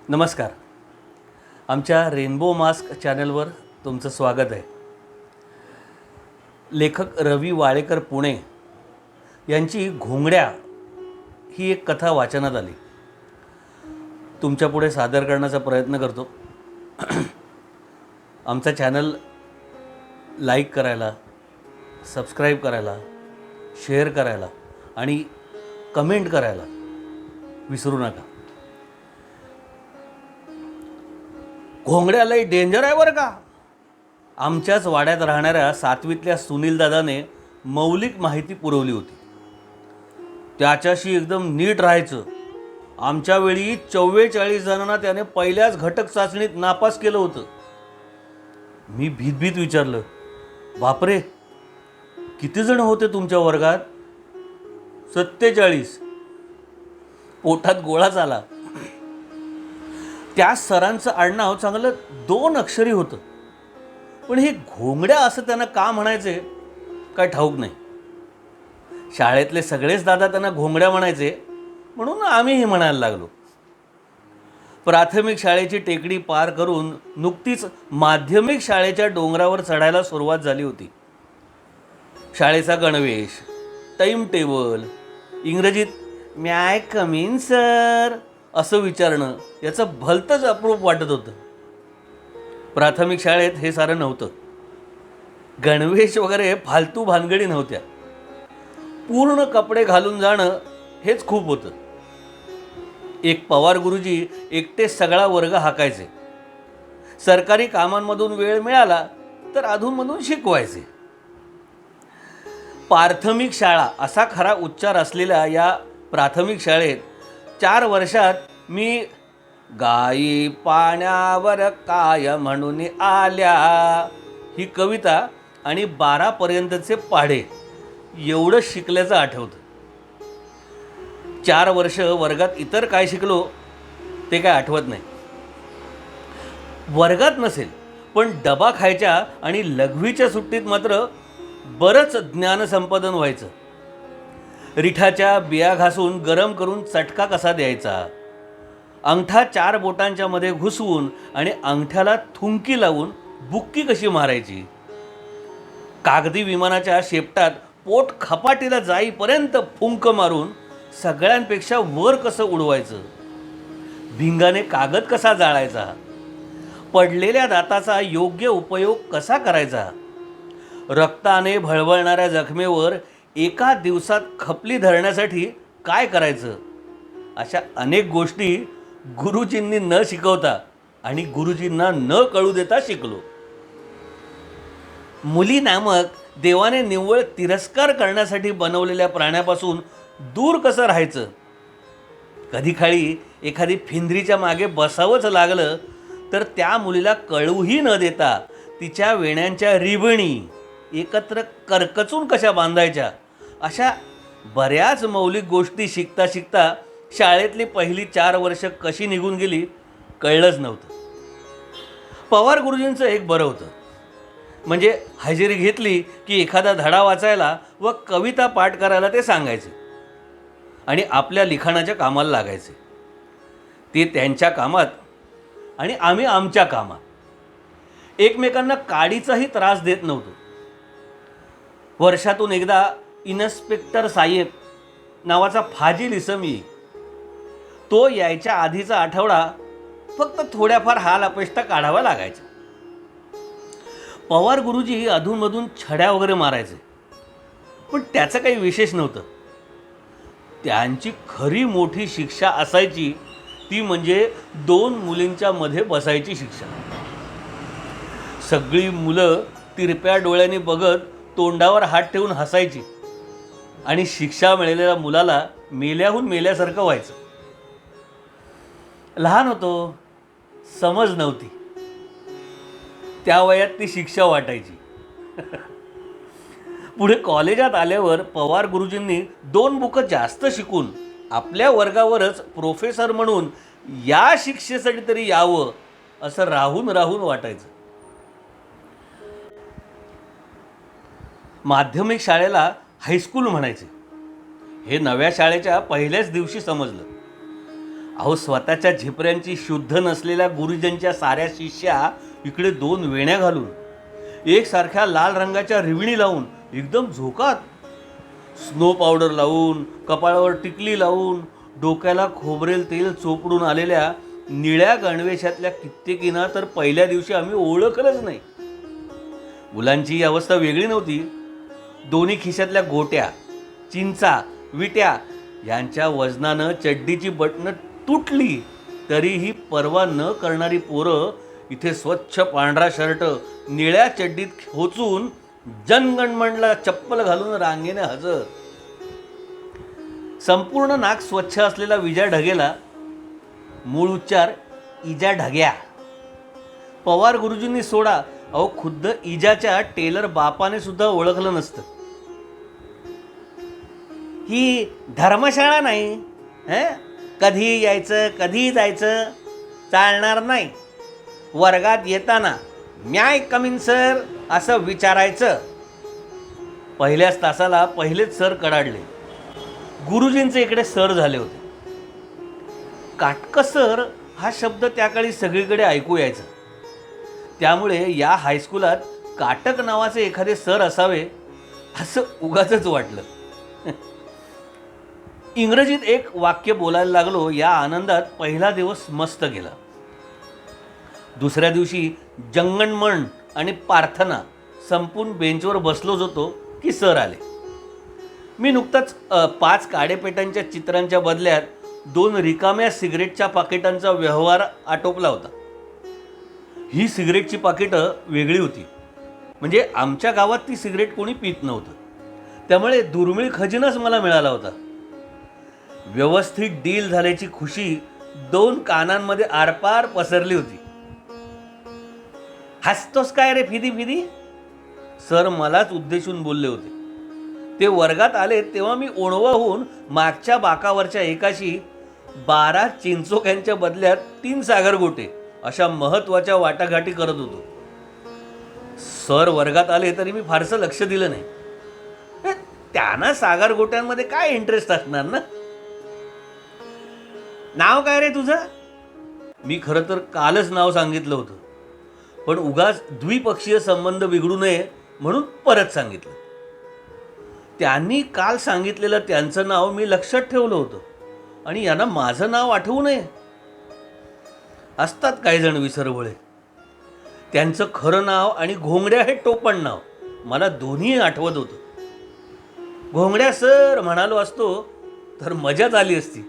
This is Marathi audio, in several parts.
नमस्कार. आमच्या रेनबो मास्क चॅनलवर तुमचं स्वागत आहे. लेखक रवी वाळेकर पुणे यांची घोंगड्या ही एक कथा वाचनात आली. तुमच्यापुढे सादर करण्याचा प्रयत्न करतो. आमचा चॅनल लाईक करायला, सबस्क्राईब करायला, शेअर करायला आणि कमेंट करायला विसरू नका. घोंगड्या लई डेंजर आहे बरं का. आमच्याच वाड्यात राहणाऱ्या 7वीतल्या सुनील दादाने मौलिक माहिती पुरवली होती. त्याच्याशी एकदम नीट राहायचं. आमच्या वेळी 44 जणांना त्याने पहिल्याच घटक चाचणीत नापास केलं होतं. मी भीत विचारलं, बापरे, किती जण होते तुमच्या वर्गात? 47. पोटात गोळाच आला. त्या सरांचं आडनाव चांगलं 2 अक्षरी होतं, पण हे घोंगड्या असं त्यांना का म्हणायचे काय ठाऊक नाही. शाळेतले सगळेच दादा त्यांना घोंगड्या म्हणायचे, म्हणून आम्हीही म्हणायला लागलो. प्राथमिक शाळेची टेकडी पार करून नुकतीच माध्यमिक शाळेच्या डोंगरावर चढायला सुरुवात झाली होती. शाळेचा गणवेश, टाईम टेबल, इंग्रजीत "मे आय कम इन सर" असं विचारणं याचं भलतंच अप्रूप वाटत होतं. प्राथमिक शाळेत हे सारं नव्हतं. गणवेश वगैरे फालतू भानगडी नव्हत्या. पूर्ण कपडे घालून जाणं हेच खूप होतं. एक पवार गुरुजी एकटे सगळा वर्ग हाकायचे. सरकारी कामांमधून वेळ मिळाला तर अधूनमधून शिकवायचे. प्राथमिक शाळा असा खरा उच्चार असलेल्या या प्राथमिक शाळेत 4 वर्षात मी "गाई पाण्यावर काय म्हणून आल्या" ही कविता आणि 12पर्यंतचे पाढे एवढं शिकल्याचं आठवतं. 4 वर्ष वर्गात इतर काय शिकलो ते काय आठवत नाही. वर्गात नसेल पण डबा खायच्या आणि लघवीच्या सुट्टीत मात्र बरंच ज्ञानसंपादन व्हायचं. रिठाच्या बिया घासून गरम करून चटका कसा द्यायचा, अंगठा 4 बोटांच्या मध्ये घुसवून आणि अंगठ्याला थुंकी लावून बुक्की कशी मारायची, कागदी विमानाच्या शेपटात पोट खपाटीला जाईपर्यंत फुंक मारून सगळ्यांपेक्षा वर कसं उडवायचं, भिंगाने कागद कसा जाळायचा, पडलेल्या दाताचा योग्य उपयोग कसा करायचा, रक्ताने भळवळणाऱ्या जखमेवर एका दिवसात खपली धरण्यासाठी काय करायचं, अशा अनेक गोष्टी गुरुजींनी न शिकवता आणि गुरुजींना न कळू देता शिकलो. मुली नामक देवाने निव्वळ तिरस्कार करण्यासाठी बनवलेल्या प्राण्यापासून दूर कसं राहायचं, कधी काळी एखादी फिंदरीच्या मागे बसावंच लागलं तर त्या मुलीला कळूही न देता तिच्या वेण्यांच्या रिबणी एकत्र करकचून कशा बांधायच्या, अशा बऱ्याच मौलिक गोष्टी शिकता शिकता शाळेतली पहिली 4 वर्ष कशी निघून गेली कळलंच नव्हतं. पवार गुरुजींचं एक बरं होतं, म्हणजे हजेरी घेतली की एखादा धडा वाचायला व कविता पाठ करायला ते सांगायचे आणि आपल्या लिखाणाच्या कामाला लागायचे. ते त्यांच्या कामात आणि आम्ही आमच्या कामात. एकमेकांना काडीचाही त्रास देत नव्हतो. वर्षातून एकदा इन्स्पेक्टर साहेब नावाचा फाजील इसम येई. तो यायच्या आधीचा आठवडा फक्त थोड्याफार हाल अपेष्टा काढावा लागायचा. पवार गुरुजी अधूनमधून छड्या वगैरे मारायचे, पण त्याचं काही विशेष नव्हतं. त्यांची खरी मोठी शिक्षा असायची ती म्हणजे 2 मुलींच्या मध्ये बसायची शिक्षा. सगळी मुलं तिरप्या डोळ्यांनी बघत तोंडावर हात ठेवून हसायची आणि शिक्षा मिळालेल्या मुलाला मेल्याहून मेल्यासारखं व्हायचं. लहान होतो, समज नव्हती, त्या वयात ती शिक्षा वाटायची. पुढे कॉलेजात आल्यावर पवार गुरुजींनी 2 बुकं जास्त शिकून आपल्या वर्गावरच प्रोफेसर म्हणून या शिक्षेसाठी तरी यावं असं राहून राहून वाटायचं. माध्यमिक शाळेला हायस्कूल म्हणायचे हे नव्या शाळेच्या पहिल्याच दिवशी समजलं. अहो, स्वतःच्या झिपऱ्यांची शुद्ध नसलेल्या गुरुजींच्या साऱ्या शिष्या इकडे 2 वेण्या घालून, एकसारख्या लाल रंगाच्या रिविणी लावून, एकदम झोकात, स्नो पावडर लावून, कपाळावर टिकली लावून, डोक्याला खोबरेल तेल चोपडून आलेल्या निळ्या गणवेशातल्या कित्येकींना तर पहिल्या दिवशी आम्ही ओळखलंच नाही. मुलांची ही अवस्था वेगळी नव्हती. दोन्ही खिशातल्या गोट्या, चिंचा, विट्या यांच्या वजनानं चड्डीची बटणं तुटली तरीही पर्वा न करणारी पोरं इथे स्वच्छ पांढरा शर्ट निळ्या चड्डीत खोचून जनगणमनला चप्पल घालून रांगेने हजर. संपूर्ण नाक स्वच्छ असलेला विजय ढगेला मूळ उच्चार इजा ढग्या. पवार गुरुजींनी सोडा, अहो खुद्द इजाच्या टेलर बापाने सुद्धा ओळखलं नसतं. ही धर्मशाळा नाही, कधी यायचं कधी जायचं, चालणार नाही. वर्गात येताना म्याय कमीन सर असं विचारायचं. पहिल्याच तासाला पहिलेच सर कडाडले. गुरुजींचे इकडे सर झाले होते. काटकसर हा शब्द त्याकाळी सगळीकडे ऐकू यायचा. त्यामुळे या हायस्कूलात काटक नावाचे एखादे सर असावे असं उगाचच वाटलं. इंग्रजीत एक वाक्य बोलायला लागलो या आनंदात पहिला दिवस मस्त गेला. दुसऱ्या दिवशी जंगणमण आणि प्रार्थना संपून बेंचवर बसलोच होतो की सर आले. मी नुकताच 5 काडेपेटांच्या चित्रांच्या बदल्यात 2 रिकाम्या सिगरेटच्या पाकिटांचा व्यवहार आटोपला होता. ही सिगरेटची पाकिटं वेगळी होती, म्हणजे आमच्या गावात ती सिगरेट कोणी पित नव्हतं. त्यामुळे दुर्मिळ खजिनाच मला मिळाला होता. व्यवस्थित डील झाल्याची खुशी 2 कानांमध्ये आरपार पसरली होती. हसतोस काय रे फिदी फिदी, सर मलाच उद्देशून बोलले होते. ते वर्गात आले तेव्हा मी ओणवा होऊन मागच्या बाकावरच्या एकाशी 12 चिंचोक्यांच्या बदल्यात 3 सागरगोटे अशा महत्त्वाच्या वाटाघाटी करत होतो. सर वर्गात आले तरी मी फारसं लक्ष दिलं नाही. त्यांना सागरगोट्यांमध्ये काय इंटरेस्ट असणार ना. नाव काय रे तुझं? मी खरं तर कालच नाव सांगितलं होतं, पण उगाच द्विपक्षीय संबंध बिघडू नये म्हणून परत सांगितलं. त्यांनी काल सांगितलेलं त्यांचं नाव मी लक्षात ठेवलं होतं आणि यांना माझं नाव आठवू नये. असतात काही जण विसरभोळे. त्यांचं खरं नाव आणि घोंगड्या हे टोपण नाव मला दोन्ही आठवत होतं. घोंगड्या सर म्हणालो असतो तर मजाच आली असती.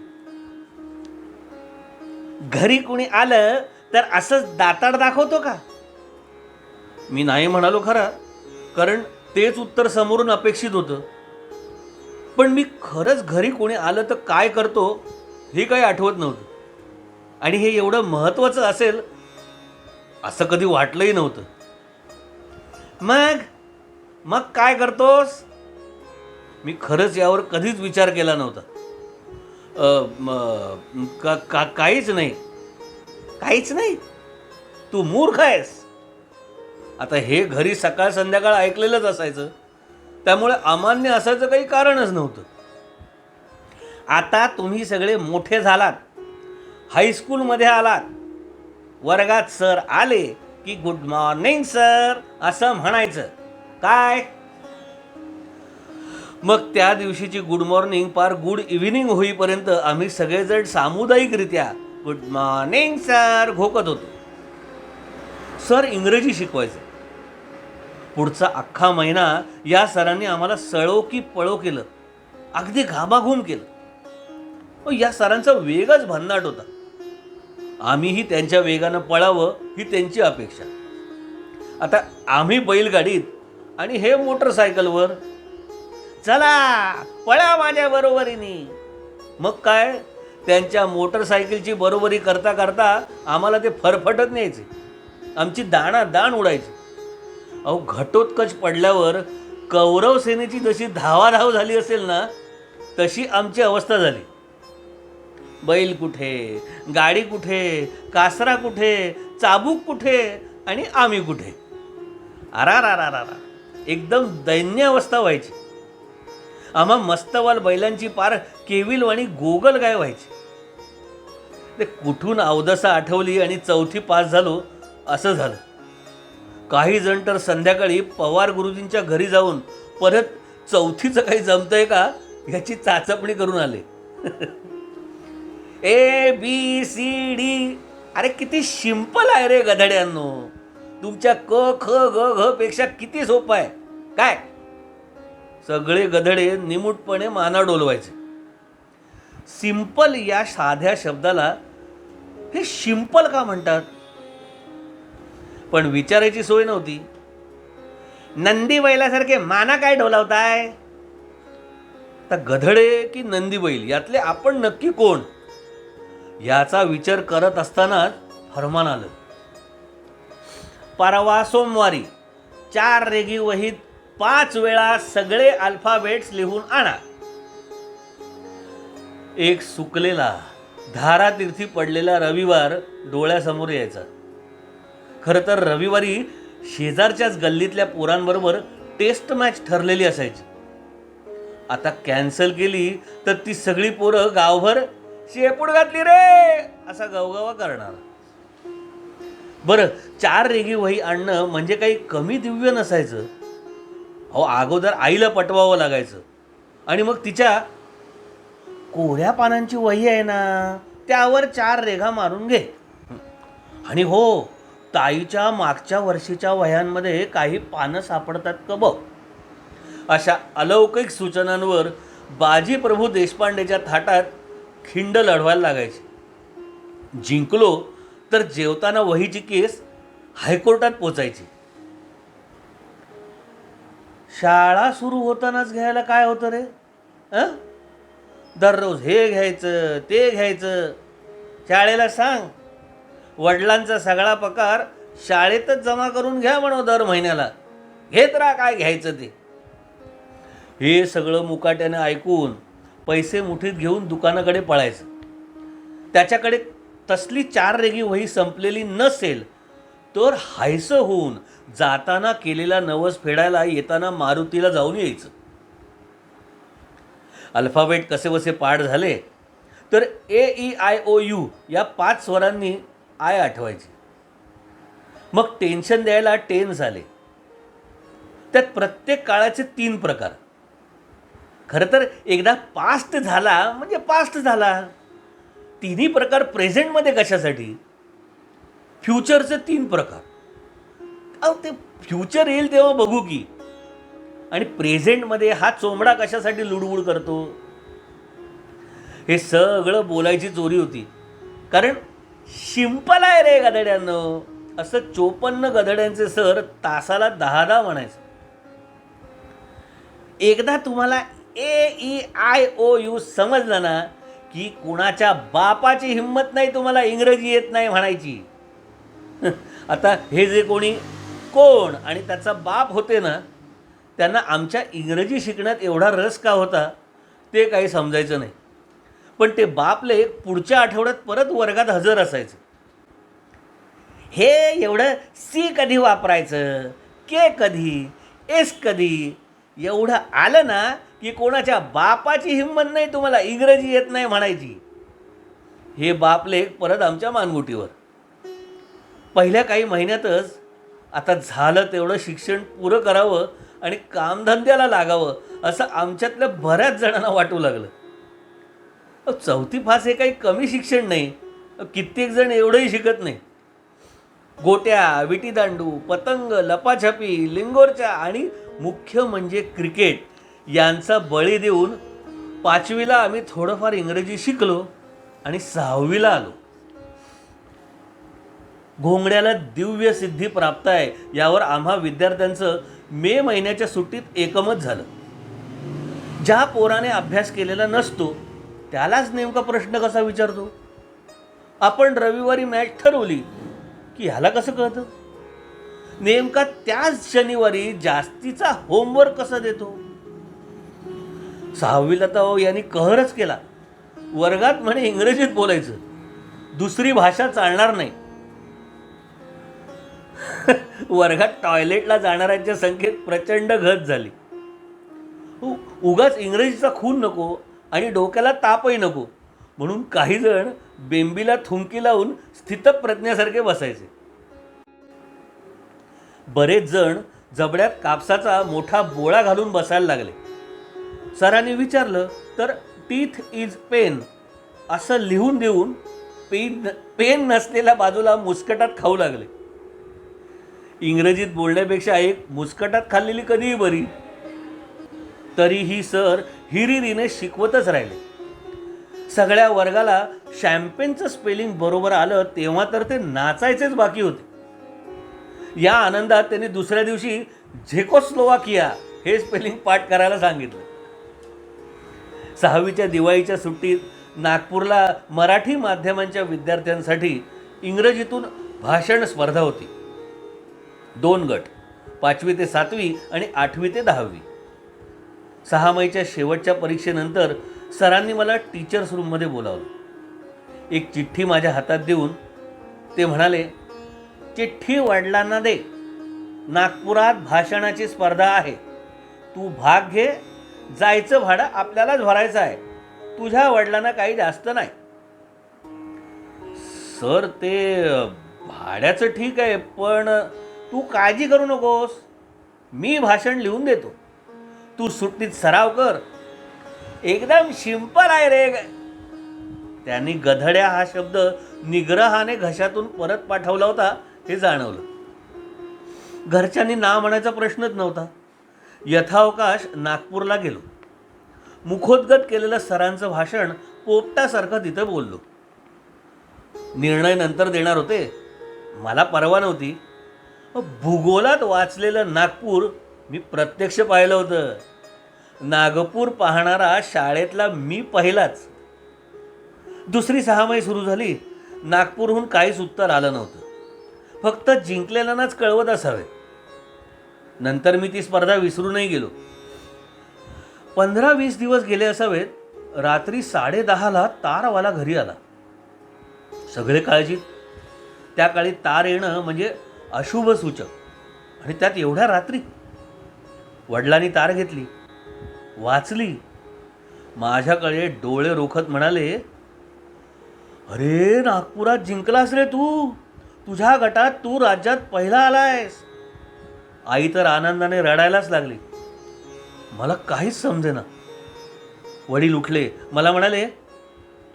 घरी कुणी आलं तर असंच दाताड दाखवतो का? मी नाही म्हणालो खरा, कारण तेच उत्तर समोरून अपेक्षित होतं. पण मी खरंच घरी कोणी आलं तर काय करतो हे काही आठवत नव्हतं. आणि हे एवढं महत्त्वाचं असेल असं कधी वाटलंही नव्हतं. मग काय करतोस? मी खरंच यावर कधीच विचार केला नव्हता. काहीच नाही. काहीच नाही? तू मूर्ख आहेस. आता हे घरी सकाळ संध्याकाळ ऐकलेलंच असायचं, त्यामुळे अमान्य असायचं काही कारणच नव्हतं. आता तुम्ही सगळे मोठे झालात, हायस्कूलमध्ये आलात, वर्गात सर आले की गुड मॉर्निंग सर असं म्हणायचं. काय मग त्या दिवशीची गुड मॉर्निंग पार गुड इव्हिनिंग होईपर्यंत आम्ही सगळेजण सामुदायिकरित्या गुड मॉर्निंग सर घोकत होतो. सर इंग्रजी शिकवायचे. पुढचा अख्खा महिना या सरांनी आम्हाला सळो की पळो केलं, अगदी घामाघूम केलं. या सरांचा वेगच भन्नाट होता. आम्हीही त्यांच्या वेगानं पळावं ही त्यांची अपेक्षा. आता आम्ही बैलगाडीत आणि हे मोटरसायकलवर. चला पळा माझ्या बरोबरीने. मग काय, त्यांच्या मोटरसायकलची बरोबरी करता करता आम्हाला ते फरफटत न्यायचे. आमची दाण उडायची. अहो, घटोत्कच पडल्यावर कौरव सेनेची जशी धावाधाव झाली असेल ना, तशी आमची अवस्था झाली. बैल कुठे, गाडी कुठे, कासरा कुठे, चाबूक कुठे आणि आम्ही कुठे. अरा एकदम दैन्य अवस्था व्हायची. आम्हा मस्तवाल बैलांची पार केविलवाणी गोगल गाय व्हायची. ते कुठून अवदसा आठवली आणि चौथी पास झालो असं झालं. काही जण तर संध्याकाळी पवार गुरुजींच्या घरी जाऊन परत चौथीचं काही जमतंय का याची चाचपणी करून आले. ABCD, अरे किती सिंपल आहे रे गधड्यांनो. तुमच्या क ख ग घ पेक्षा किती सोपं आहे काय. सगळे गधडे निमूटपणे माना डोलवायचे. सिंपल या साध्या शब्दाला हे सिंपल का म्हणतात. पण विचारायची सोय नव्हती. नंदी बैलासारखे माना काय डोलावताय. तर गधडे की नंदी बैल यातले आपण नक्की कोण याचा विचार करत असतानाच फरमान आलं. परवा सोमवारी 4 रेघी वहीत 5 वेळा सगळे अल्फाबेट्स लिहून आणा. एक सुकलेला धारातीर्थी पडलेला रविवार डोळ्यासमोर यायचा. खरं तर रविवारी शेजारच्याच गल्लीतल्या पोरांबरोबर टेस्ट मॅच ठरलेली असायची. आता कॅन्सल केली तर ती सगळी पोरं गावभर शेपूट घातली रे असा गवगवा करणार. बरं, 4 रेघी वही आणणं म्हणजे काही कमी दिव्य नसायचं. अहो, अगोदर आईला पटवावं लागायचं आणि मग तिच्या कोऱ्या पानांची वही आहे ना त्यावर 4 रेघा मारून घे. आणि हो, ताईच्या मागच्या वर्षीच्या वह्यांमध्ये काही पानं सापडतात का बघ. अशा अलौकिक सूचनांवर बाजी प्रभू देशपांडेच्या थाटात खिंड लढवायला लागायची. जिंकलो तर जेवताना वहीची केस हायकोर्टात पोचायची. शाळा सुरू होतानाच घ्यायला काय होतं रे. दररोज हे घ्यायचं ते घ्यायचं. शाळेला सांग वडिलांचा सगळा पगार शाळेतच जमा करून घ्या म्हणो दर महिन्याला. घेत राहा काय घ्यायचं ते. हे सगळं मुकाट्याने ऐकून पैसे मुठीत घेऊन दुकानाकडे पळायचं. त्याच्याकडे तसली 4 रेघी वही संपलेली नसेल तर हायसं होऊन जाताना केलेला नवस फेडायला येताना मारुतीला जाऊन यायचं. अल्फाबेट कसेबसे पाठ झाले तर AEIOU या 5 स्वरांनी आय आठवायची. मग टेन्शन द्यायला टेन्स आले. त्यात प्रत्येक काळाचे 3 प्रकार. खरं तर एकदा पास्ट झाला म्हणजे पास्ट झाला. 3ही प्रकार प्रेझेंटमध्ये कशासाठी. फ्युचरचे 3 प्रकार. अहो, ते फ्युचर येईल तेव्हा बघू की. आणि प्रेझेंटमध्ये हा चोंबडा कशासाठी लुडबुड करतो. हे सगळं बोलायची चोरी होती. कारण सिंपल आहे रे गधड्यांनो असं 54 गधड्यांचे सर तासाला 10 म्हणायचं. एकदा तुम्हाला AEIOU समजलं ना की कुणाच्या बापाची हिंमत नाही तुम्हाला इंग्रजी येत नाही म्हणायची. आता हे जे कोण आणि त्याचा बाप होते ना त्यांना आमच्या इंग्रजी शिकण्यात एवढा रस का होता ते काही समजायचं नाही. पण ते बापले पुढच्या आठवड्यात परत वर्गात हजर असायचं. हे एवढं सी कधी वापरायचं, के कधी, एस कधी एवढं आलं ना की कोणाच्या बापाची हिंमत नाही तुम्हाला इंग्रजी येत नाही म्हणायची. हे बापले परत आमच्या मानगुटीवर. पहिल्या काही महिन्यातच आता झालं तेवढं शिक्षण पुरं करावं आणि कामधंद्याला लागावं असं आमच्यातल्या बऱ्याच जणांना वाटू लागलं. 4थी पास हे काही कमी शिक्षण नाही. कित्येक जण एवढंही शिकत नाही. गोट्या, विटीदांडू, पतंग, लपाछपी, लिंगोरच्या आणि मुख्य म्हणजे क्रिकेट यांचा बळी देऊन 5वीला आम्ही थोडंफार इंग्रजी शिकलो आणि 6वीला आलो. घोंगड्याला दिव्य सिद्धी प्राप्त आहे यावर आम्हा विद्यार्थ्यांचं मे महिन्याच्या सुट्टीत एकमत झालं. ज्या पोराने अभ्यास केलेला नसतो त्यालाच नेमका प्रश्न कसा विचारतो. आपण रविवारी मॅच ठरवली की ह्याला कसं कळतं. नेमका त्याच शनिवारी जास्तीचा होमवर्क कसा देतो. 6वीला तर यांनी कहरच केला. वर्गात म्हणे इंग्रजीत बोलायचं, दुसरी भाषा चालणार नाही. वर्गात टॉयलेटला जाणाऱ्यांच्या संख्येत प्रचंड घट झाली. उगाच इंग्रजीचा खून नको आणि डोक्याला तापही नको म्हणून काही जण बेंबीला थुंकी लावून स्थितप्रज्ञासारखे बसायचे. बरेच जण जबड्यात कापसाचा मोठा बोळा घालून बसायला लागले. सरांनी विचारलं तर टीथ इज पेन असं लिहून देऊन पेन नसलेल्या बाजूला मुस्कटात खाऊ लागले. इंग्रजीत बोलण्यापेक्षा एक मुस्कटात खाल्लेली कधीही बरी. तरीही सर हिरिरीने शिकवतच राहिले. सगळ्या वर्गाला शॅम्पेनचं स्पेलिंग बरोबर आलं तेव्हा तर ते नाचायचेच बाकी होते. या आनंदात त्यांनी दुसऱ्या दिवशी झेकोस्लोवाकिया हे स्पेलिंग पाठ करायला सांगितलं. 6वीच्या दिवाळीच्या सुट्टीत नागपूरला मराठी माध्यमांच्या विद्यार्थ्यांसाठी इंग्रजीतून भाषण स्पर्धा होती. 2 गट, 5वी ते 7वी आणि 8वी ते 10वी. 6 मेच्या शेवटच्या परीक्षेनंतर सरांनी मला टीचर्स रूममध्ये बोलावलं. एक चिठ्ठी माझ्या हातात देऊन ते म्हणाले, चिठ्ठी वडिलांना दे. नागपुरात भाषणाची स्पर्धा आहे. तू भाग घे. जायचं भाडं आपल्यालाच भरायचं आहे. तुझ्या वडिलांना काही जास्त नाही. सर ते भाड्याचं ठीक आहे, पण तू काळजी करू नकोस. मी भाषण लिहून देतो. तू सुट्टीत सराव कर. एकदम सिंपल आहे रे. त्यांनी गधड्या हा शब्द निग्रहाने घशातून परत पाठवला होता हे जाणवलं. घरच्यांनी ना म्हणायचा प्रश्नच नव्हता. यथावकाश नागपूरला गेलो. मुखोद्गत केलेलं सरांचं भाषण पोपटासारखं तिथं बोललो. निर्णय नंतर देणार होते, मला परवा नव्हती. भूगोलात वाचलेलं नागपूर मी प्रत्यक्ष पाहिलं होतं. नागपूर पाहणारा शाळेतला मी पहिलाच. दुसरी 6 मे सुरू झाली. नागपूरहून काहीच उत्तर आलं नव्हतं. फक्त जिंकलेल्यांनाच कळवत असावे. नंतर मी ती स्पर्धा विसरूनही गेलो. 15-20 दिवस गेले असावेत. रात्री 10:30ला तारवाला घरी आला. सगळे काळजीत. त्या काळी तार येणं म्हणजे अशुभ सूचक, आणि त्यात एवढ्या रात्री. वडिलांनी तार घेतली, वाचली. माझ्याकडे डोळे रोखत म्हणाले, अरे नागपुरात जिंकलास रे तू. तुझ्या गटात तू राज्यात पहिला आलायस. आई तर आनंदाने रडायलाच लागली. मला काहीच समजेना. वडील उठले, मला म्हणाले,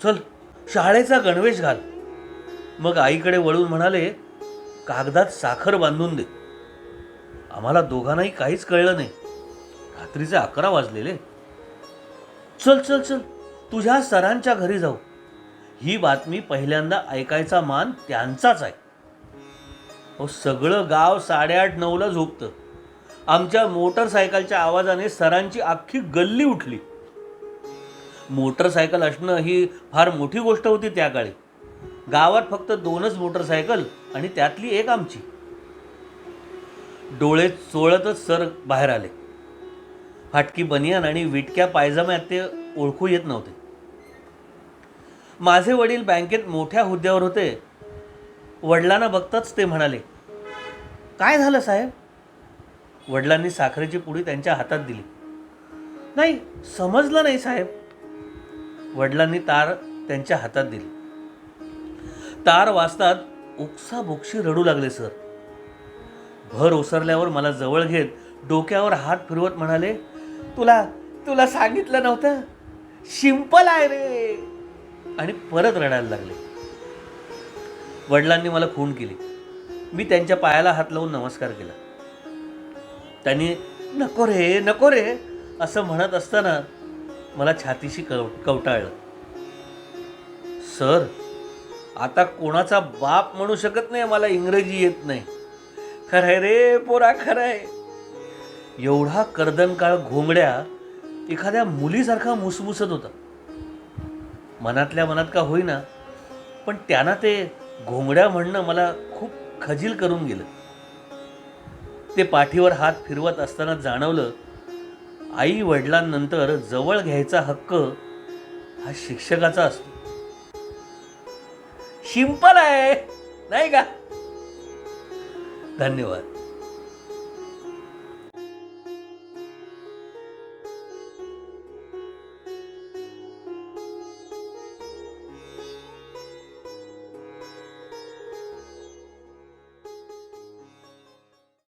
चल शाळेचा गणवेश घाल. मग आईकडे वळून म्हणाले, कागदात साखर बांधून दे. आम्हाला दोघांनाही काहीच कळलं नाही. रात्रीचे 11 वाजलेले. चल चल चल तुझ्या सरांच्या घरी जाऊ. ही बातमी पहिल्यांदा ऐकायचा मान त्यांचाच आहे. सगळं गाव 8:30-9ला झोपतं. आमच्या मोटरसायकलच्या आवाजाने सरांची अख्खी गल्ली उठली. मोटरसायकल असणं ही फार मोठी गोष्ट होती त्या काळी. गावात फक्त 2च मोटरसायकल आणि त्यातली एक आमची. डोळे चोळतच सर बाहेर आले. फाटकी बनियान आणि विटक्या पायजम्यात ते ओळखू येत नव्हते. माझे वडील बँकेत मोठ्या हुद्द्यावर होते. वडिलांना बघताच ते म्हणाले, काय झालं साहेब? वडिलांनी साखरेची पुडी त्यांच्या हातात दिली. नाही समजलं नाही साहेब. वडिलांनी तार त्यांच्या हातात दिली. तार वाजतात ओक्साबोक्शी रडू लागले सर. भर ओसरल्यावर मला जवळ घेत डोक्यावर हात फिरवत म्हणाले, तुला तुला सांगितलं नव्हतं, सिंपल आहे रे. आणि परत रडायला लागले. वडिलांनी मला खूण केली. मी त्यांच्या पायाला हात लावून नमस्कार केला. त्यांनी नको रे नको रे असं म्हणत असताना मला छातीशी कवटाळलं. सर आता कोणाचा बाप म्हणू शकत नाही मला इंग्रजी येत नाही. खरंय रे पोरा, खरंय. एवढा कर्दनकाळ घोंगड्या एखाद्या मुलीसारखा मुसमुसत होता. मनातल्या मनात का होईना, पण त्यांना ते घोंगड्या म्हणणं मला खूप खजील करून गेलं. ते पाठीवर हात फिरवत असताना जाणवलं, आई वडिलांनंतर जवळ घ्यायचा हक्क हा शिक्षकाचा असतो. सिंपल आहे नाही का? धन्यवाद.